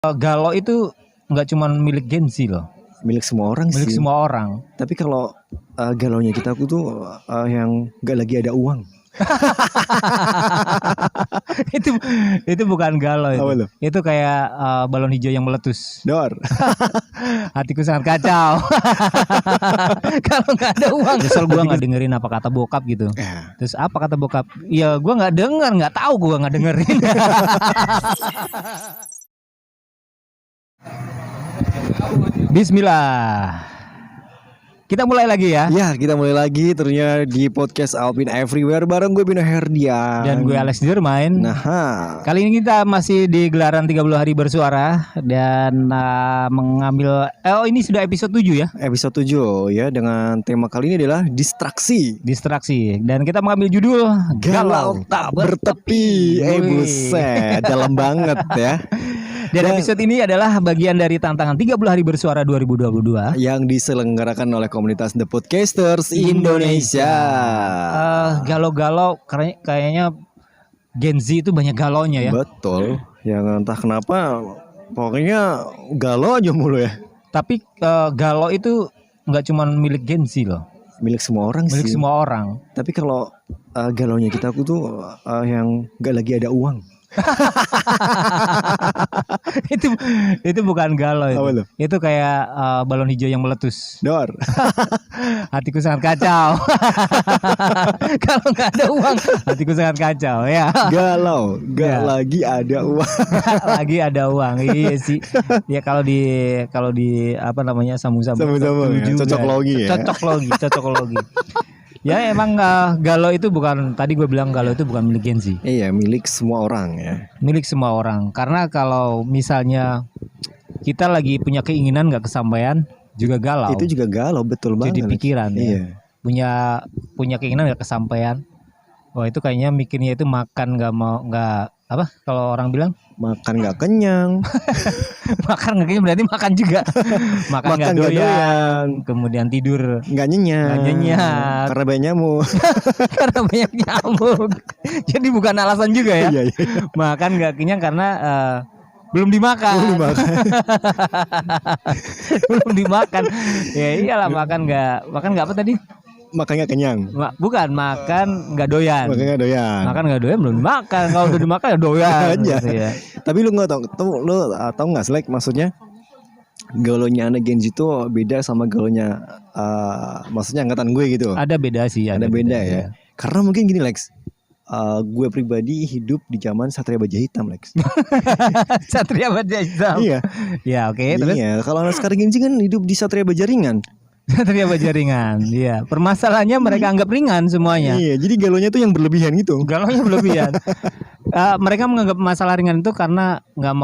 Galau itu nggak cuma milik Gen Z loh, Milik semua orang milik sih. semua orang. Tapi kalau galaunya kita tuh yang nggak lagi ada uang. itu itu bukan galau Apa itu. tuh? Itu kayak balon hijau yang meletus. Dor. Hatiku sangat kacau. Kalau nggak ada uang. Nyesel gue nggak dengerin apa kata bokap gitu. Ya. Terus apa kata bokap? Ya gue nggak dengar, nggak tahu, gue nggak dengerin. Bismillah. Kita mulai lagi ya. Ya, kita mulai lagi ternyata di podcast Alpin Everywhere bareng gue Bino Herdian Dan gue Alex Dirmain. Nah, Kali ini kita masih di gelaran 30 hari bersuara dan mengambil ini sudah episode 7 ya. episode 7 ya, dengan tema kali ini adalah distraksi. Distraksi, dan kita mengambil judul Galau tak bertepi. Wih. Buset, dalam banget ya. Dan episode ini adalah bagian dari tantangan 30 hari bersuara 2022 Yang diselenggarakan oleh komunitas The Podcasters Indonesia. Galau-galau kayaknya Gen Z itu banyak galaunya ya. Betul. Yang entah kenapa pokoknya galau aja mulu ya. Tapi galau itu nggak cuma milik Gen Z loh, Milik semua orang milik sih. semua orang. Tapi kalau galaunya kita tuh yang nggak lagi ada uang. itu bukan galau itu. Apa tuh? Itu kayak balon hijau yang meletus. Dor. Hatiku sangat kacau. Kalau nggak ada uang, hatiku sangat kacau ya. Galau, nggak Ya. lagi ada uang. Lagi ada uang. Iya sih. Ya kalau di apa namanya sambung-sambung Sambung-sambung ya, juga. cocok logi ya. Cocok logi. Ya emang galau itu bukan, tadi gue bilang galau itu bukan milik Gen Z. Iya, milik semua orang ya. Milik semua orang. Karena kalau misalnya kita lagi punya keinginan nggak kesampaian, juga galau. Itu juga galau, betul banget. Jadi pikiran ya. Iya. Punya keinginan nggak kesampaian. Wah itu kayaknya mikirnya itu makan nggak apa kalau orang bilang Makan nggak kenyang. makan nggak kenyang berarti makan juga. makan nggak nggak doyan. Kemudian tidur Nggak nyenyak. Nggak nyenyak. Karena banyak nyamuk. karena banyak nyamuk. Jadi bukan alasan juga ya. Iya. Makan nggak kenyang karena belum dimakan. Belum dimakan. Ya iyalah makan nggak apa tadi? Makan nggak kenyang. Bukan makan nggak doyan. Makan nggak doyan. Makan nggak doyan belum dimakan. Kalau udah dimakan ya doyan. Aja. Gitu ya. Tapi lu nggak tahu nggak Slack, maksudnya galonya anak Gen Z itu beda sama galonya maksudnya angkatan gue gitu. Ada beda sih. Ada beda ya. Karena mungkin gini Lex, gue pribadi hidup di zaman Satria Baja Hitam Lex. Satria Baja Hitam. Iya. Ya oke. Terus Iya. Kalau anak sekarang Gen Z kan hidup di Satria Baja Ringan. Satria Baja ringan. Iya. Permasalahannya mereka anggap ringan semuanya. Iya. Jadi galonya tuh yang berlebihan gitu. Galaunya berlebihan. Mereka menganggap masalah ringan itu karena nggak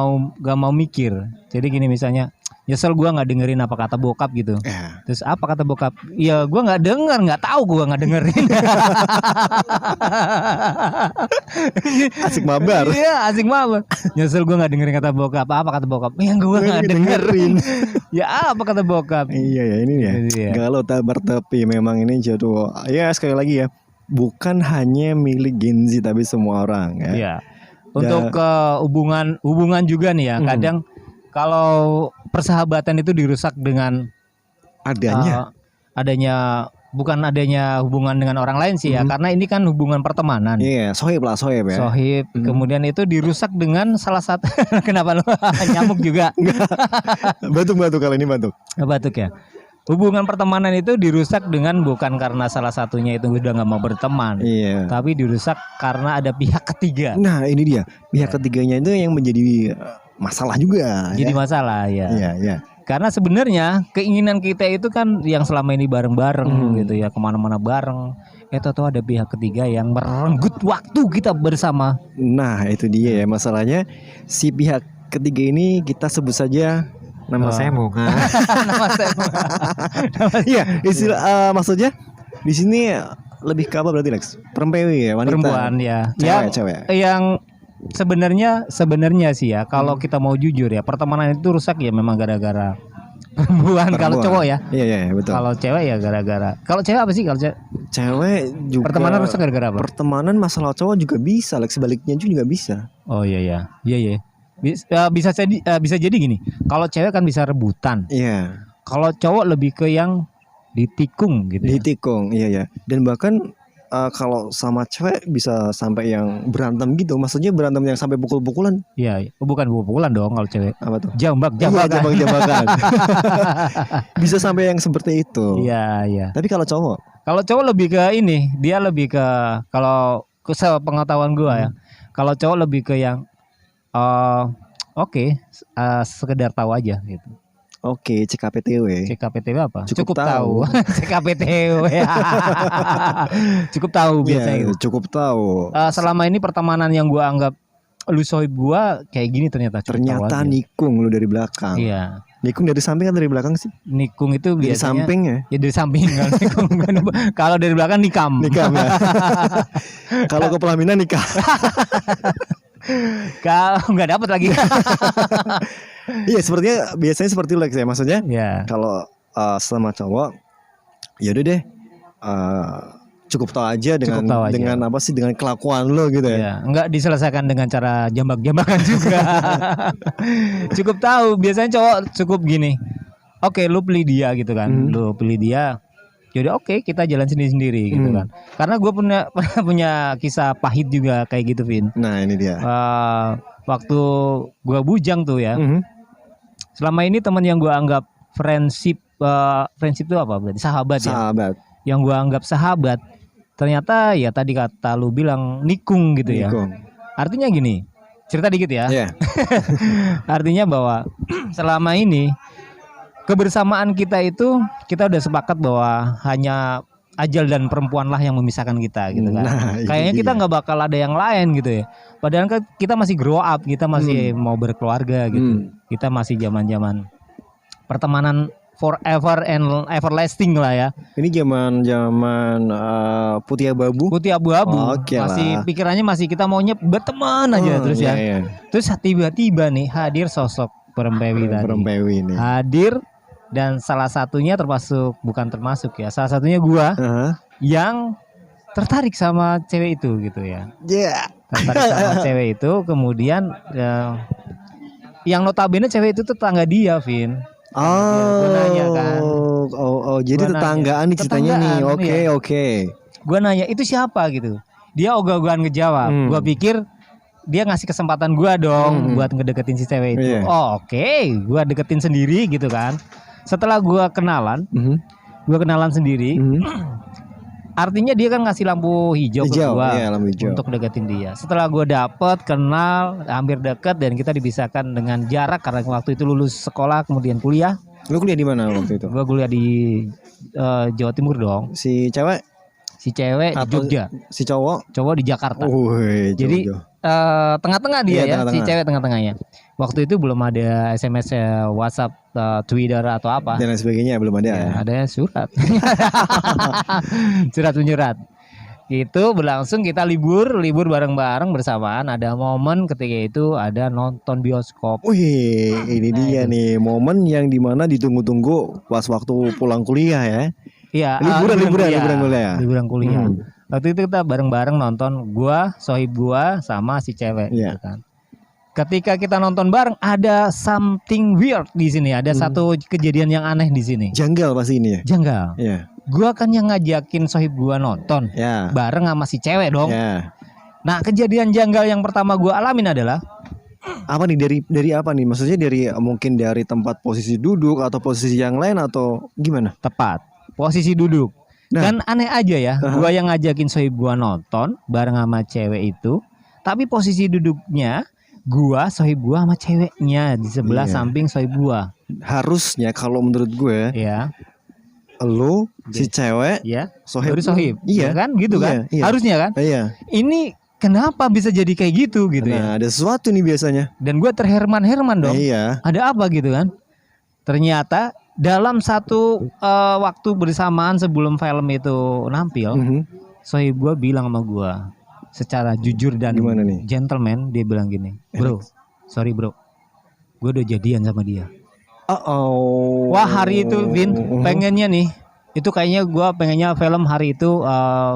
mau mikir. Jadi gini misalnya, nyesel gue nggak dengerin apa kata bokap gitu. Ya. Terus apa kata bokap? Ya gue nggak dengar, nggak tahu, gue nggak dengerin. Asik mabar. Iya asik mabar. Nyesel gue nggak dengerin kata bokap. Apa kata bokap? Yang gue nggak dengerin. Ya apa kata bokap? Iya ya, ini ya. Iya. Galau tak bertepi memang ini jatuh. Ya sekali lagi ya, bukan hanya milik Gen Z tapi semua orang ya. Iya. Untuk hubungan juga nih ya. Kadang kalau persahabatan itu dirusak dengan adanya bukan adanya hubungan dengan orang lain sih ya, karena ini kan hubungan pertemanan. Iya, sohib ya. Sohib, kemudian itu dirusak dengan salah satu kenapa lu nyamuk juga? Batuk kali ini batuk. Batuk ya. Hubungan pertemanan itu dirusak dengan bukan karena salah satunya itu udah nggak mau berteman, Iya. tapi dirusak karena ada pihak ketiga. Nah ini dia, pihak ketiganya itu yang menjadi masalah juga. Jadi ya. masalah ya. Iya. Karena sebenarnya keinginan kita itu kan yang selama ini bareng-bareng gitu ya, kemana-mana bareng. Tahu ada pihak ketiga yang merenggut waktu kita bersama. Nah itu dia ya masalahnya, si pihak ketiga ini kita sebut saja nama saya Moga. Nama saya. Iya istilah maksudnya di sini lebih ke apa berarti Lex? Perempuan ya, wanita. Perempuan ya. Cewek. Yang sebenarnya sih ya, kalau kita mau jujur ya, pertemanan itu rusak ya memang gara-gara perempuan. Kalau cowok ya. Iya betul. Kalau cewek ya gara-gara. Kalau cewek apa sih kalau cewek? Cewek juga. Pertemanan rusak gara-gara apa? Pertemanan masalah cowok juga bisa, Lex, sebaliknya juga bisa. Oh iya. Bisa jadi gini. Kalau cewek kan bisa rebutan. Iya. Kalau cowok lebih ke yang ditikung gitu. Ya. Ditikung, iya. Dan bahkan kalau sama cewek bisa sampai yang berantem gitu. Maksudnya berantem yang sampai pukul-pukulan. Iya, bukan pukulan dong kalau cewek. Apa tuh? Jambak-jambakan. Iya, jambak-jambakan. Bisa sampai yang seperti itu. Iya. Tapi kalau cowok lebih ke ini, dia lebih ke kalau sepengetahuan gua ya. Kalau cowok lebih ke yang sekedar tahu aja gitu. Oke, CKPTW. CKPTW apa? Cukup tahu. CKPTW. Cukup tahu biasanya gitu. Cukup tahu. Selama ini pertemanan yang gua anggap lu sohib gua kayak gini ternyata. Ternyata nikung lu dari belakang. Iya. Nikung dari samping kan dari belakang sih? Nikung itu biasanya. Dari samping ya? Ya dari samping kan. Kalau dari belakang nikam. Nikam ya. Kalau ke pelaminan nikah. Kalau nggak dapat lagi. Iya, sepertinya biasanya seperti Lex ya, maksudnya. Ya. Kalau sama cowok, ya udah deh, cukup tahu aja dengan apa sih, dengan kelakuan lo gitu ya. Ya, nggak diselesaikan dengan cara jambak-jambakan juga. Cukup tahu, biasanya cowok cukup gini. Oke, lu pilih dia gitu kan, lu pilih dia. Jadi oke, kita jalan sendiri-sendiri gitu kan. Karena gue pernah punya kisah pahit juga kayak gitu, Vin. Nah ini dia. Waktu gue bujang tuh ya. Selama ini teman yang gue anggap friendship itu apa berarti? Sahabat ya. Yang gue anggap sahabat, ternyata ya tadi kata lu bilang nikung gitu ya. Artinya gini, cerita dikit ya. Artinya bahwa selama ini kebersamaan kita itu, kita udah sepakat bahwa hanya ajal dan perempuan lah yang memisahkan kita gitu kan. Kayaknya kita nggak bakal ada yang lain gitu ya. Padahal kan kita masih grow up, kita masih mau berkeluarga gitu. Kita masih zaman-zaman pertemanan forever and everlasting lah ya. Ini zaman putih abu-abu. Putih abu-abu. Masih pikirannya masih kita maunya berteman aja terus ya. Terus tiba-tiba nih hadir sosok Perempewi tadi. Nih. Hadir. Dan salah satunya salah satunya gua yang tertarik sama cewek itu gitu ya. Tertarik sama cewek itu, kemudian yang notabene cewek itu tetangga dia, Vin. Gua nanya kan. Jadi gua tetanggaan nih ceritanya nih. Oke. Gua nanya itu siapa gitu. Dia ogah-ogahan ngejawab. Gua pikir dia ngasih kesempatan gua dong buat ngedeketin si cewek itu. Oke, gua deketin sendiri gitu kan. Setelah gue kenalan sendiri, artinya dia kan ngasih lampu hijau ke gue untuk deketin dia. Setelah gue kenal, hampir deket dan kita dipisahkan dengan jarak karena waktu itu lulus sekolah kemudian kuliah. Lu kuliah di mana waktu itu? Gue kuliah di Jawa Timur dong. Si cewek di Jogja. Si cowok di Jakarta. Jadi tengah-tengah dia ya, si cewek tengah-tengahnya. Waktu itu belum ada SMS, WhatsApp, Twitter atau apa. Dan lain sebagainya belum ada. Ya, ada surat. Surat menyurat. Itu berlangsung kita libur bareng-bareng bersamaan. Ada momen ketika itu ada nonton bioskop. Wih, ini dia nih momen yang dimana ditunggu-tunggu pas waktu pulang kuliah ya. Iya, liburan kuliah. Waktu itu kita bareng-bareng nonton, sohib gua sama si cewek gitu kan. Ketika kita nonton bareng ada something weird di sini, ada satu kejadian yang aneh di sini. Janggal pasti ini ya. Janggal. Gua kan yang ngajakin sohib gua nonton bareng sama si cewek dong. Nah, kejadian janggal yang pertama gua alamin adalah apa nih, dari apa nih? Maksudnya mungkin dari tempat posisi duduk atau posisi yang lain atau gimana? Tepat. Posisi duduk. Kan aneh aja ya. Gua yang ngajakin sohib gua nonton bareng sama cewek itu, tapi posisi duduknya sohib gua sama ceweknya di sebelah samping sohib gua. Harusnya kalau menurut gue lu si cewek sohib. Iya kan gitu kan? Harusnya kan? Ini kenapa bisa jadi kayak gitu ya? Ada sesuatu nih biasanya. Dan gua terherman-herman dong. Ada apa gitu kan? Ternyata dalam satu waktu bersamaan sebelum film itu nampil, sohib gua bilang sama gua secara jujur dan gentleman, dia bilang gini, bro, sorry bro, gue udah jadian sama dia. Wah, hari itu Vin pengennya nih, itu kayaknya gue pengennya film hari itu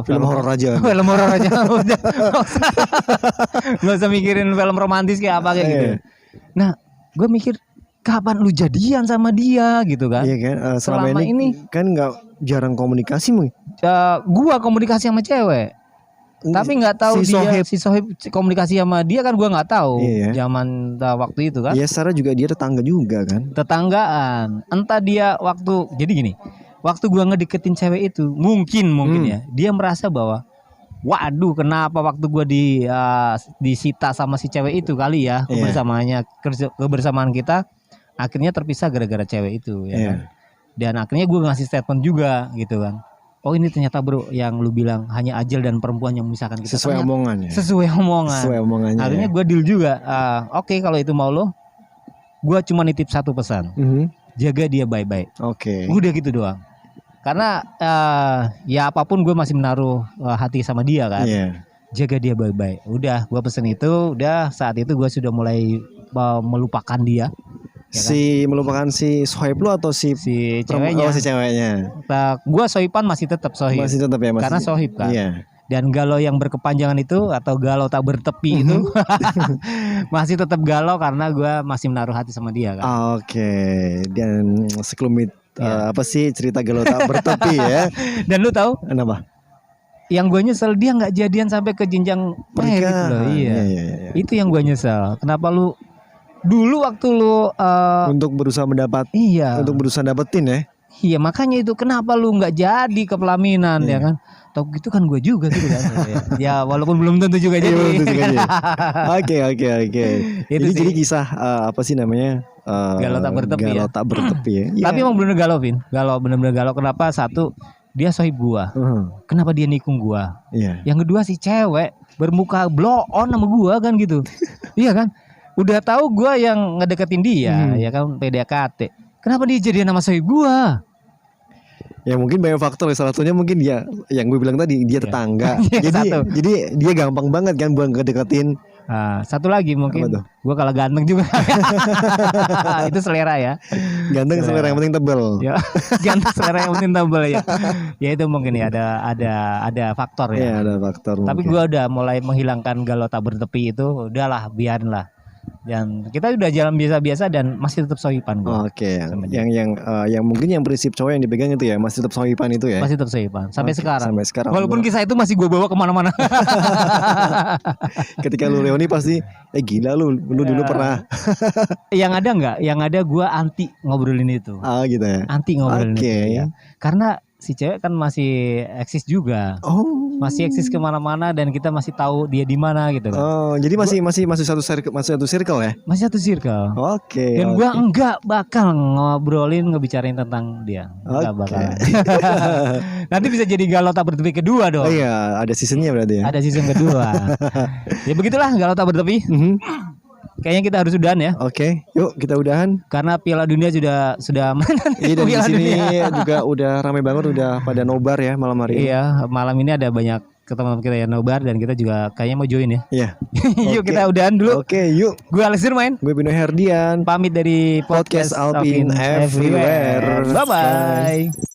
film horor aja. Film horor aja. Gak usah mikirin film romantis kayak apa kayak gitu. Nah, gue mikir kapan lu jadian sama dia gitu kan? Iya kan. Selama ini kan nggak jarang komunikasi mungkin. Gua komunikasi sama cewek. Tapi nggak tahu si Sohib komunikasi sama dia kan gua nggak tahu. Iya. Zaman waktu itu kan. Iya, secara juga dia tetangga juga kan. Tetanggaan. Entah dia jadi gini. Waktu gua ngedeketin cewek itu mungkin ya dia merasa bahwa waduh, kenapa waktu gua disita sama si cewek itu kali ya, kebersamaan kita akhirnya terpisah gara-gara cewek itu ya kan. Dan akhirnya gue ngasih statement juga gitu kan. Oh, ini ternyata bro, yang lu bilang hanya ajal dan perempuan yang memisahkan kita. Sesuai omongannya. Sesuai omongannya. Akhirnya gue deal juga. Oke, kalau itu mau lo, gue cuma nitip satu pesan. Jaga dia baik-baik. Oke. Udah gitu doang. Karena ya apapun gue masih menaruh hati sama dia kan. Jaga dia baik-baik. Udah, gue pesen itu. Udah, saat itu gue sudah mulai melupakan dia. Ya kan? Melupakan si Sohib lu atau si ceweknya? Si ceweknya. Gua Sohiban masih tetap Sohib. Masih tetap ya, karena Sohib kan. Iya. Dan galau yang berkepanjangan itu atau galau tak bertepi itu masih tetap galau karena gua masih menaruh hati sama dia kan. Oke. Dan sekelumit apa sih cerita galau tak bertepi ya? Dan lu tahu? Kenapa? Yang gue nyesel dia nggak jadian sampai ke jenjang pernikahan loh. Iya. Itu yang gue nyesel. Kenapa lu dulu waktu lu untuk berusaha untuk berusaha dapetin ya. Iya, makanya itu kenapa lu nggak jadi ke pelaminan ya kan? Tau gitu kan gue juga gitu kan. Ya walaupun belum tentu juga jadi. Oke. Jadi kisah apa sih namanya? Galau tak bertepi ya. Ya. Tapi emang bener galau, Vin. Bener-bener galau. Kenapa? Satu, dia Sohib gua. Kenapa dia nikung gua? Yang kedua, si cewek bermuka blow on sama gua kan gitu. Iya kan? Udah tahu gue yang ngedeketin dia, ya kan PDKT. Kenapa dia jadian sama Sohib gue? Ya mungkin banyak faktor. Salah satunya mungkin dia, yang gue bilang tadi, dia tetangga. jadi dia gampang banget kan buat ngedeketin. Satu lagi mungkin gue kalah ganteng juga. Itu selera ya. Ganteng selera yang penting tebel. Ya, ganteng selera yang penting tebel ya. Ya itu mungkin ya ada faktor ya. Iya, ada faktor. Tapi gue udah mulai menghilangkan galau tak bertepi itu. Udahlah, biarin lah. Dan kita udah jalan biasa-biasa dan masih tetap Sohiban gua. Oke. Yang mungkin yang prinsip cowok yang dipegang itu ya masih tetap Sohiban itu ya. Masih tetap Sohiban sampai sekarang. Sampai sekarang. Walaupun kisah itu masih gue bawa kemana-mana. Ketika lu reuni pasti gila lu dulu pernah. Yang ada nggak? Yang ada gue anti ngobrolin itu. Gitu ya. Anti ngobrolin itu ya. Karena si cewek kan masih eksis juga. Masih eksis kemana-mana dan kita masih tahu dia di mana gitu kan. Jadi masih satu circle ya? Masih satu circle. Oke. Dan gua enggak bakal ngebicarain tentang dia. Enggak bakal. Nanti bisa jadi galau tak bertepi kedua dong. Oh iya, ada seasonnya berarti ya. Ada season kedua. Ya begitulah galau tak bertepi. Kayaknya kita harus udahan ya. Oke, yuk kita udahan. Karena Piala Dunia sudah mana nih? Iya, dan di sini juga udah ramai banget, udah pada nobar ya malam hari ini. Iya, malam ini ada banyak teman-teman kita yang nobar dan kita juga kayaknya mau join ya. Iya. Yuk kita udahan dulu. Oke, yuk. Gue Alex Dirmain. Gue Bino Herdian. Pamit dari podcast Alpin Everywhere. Bye bye.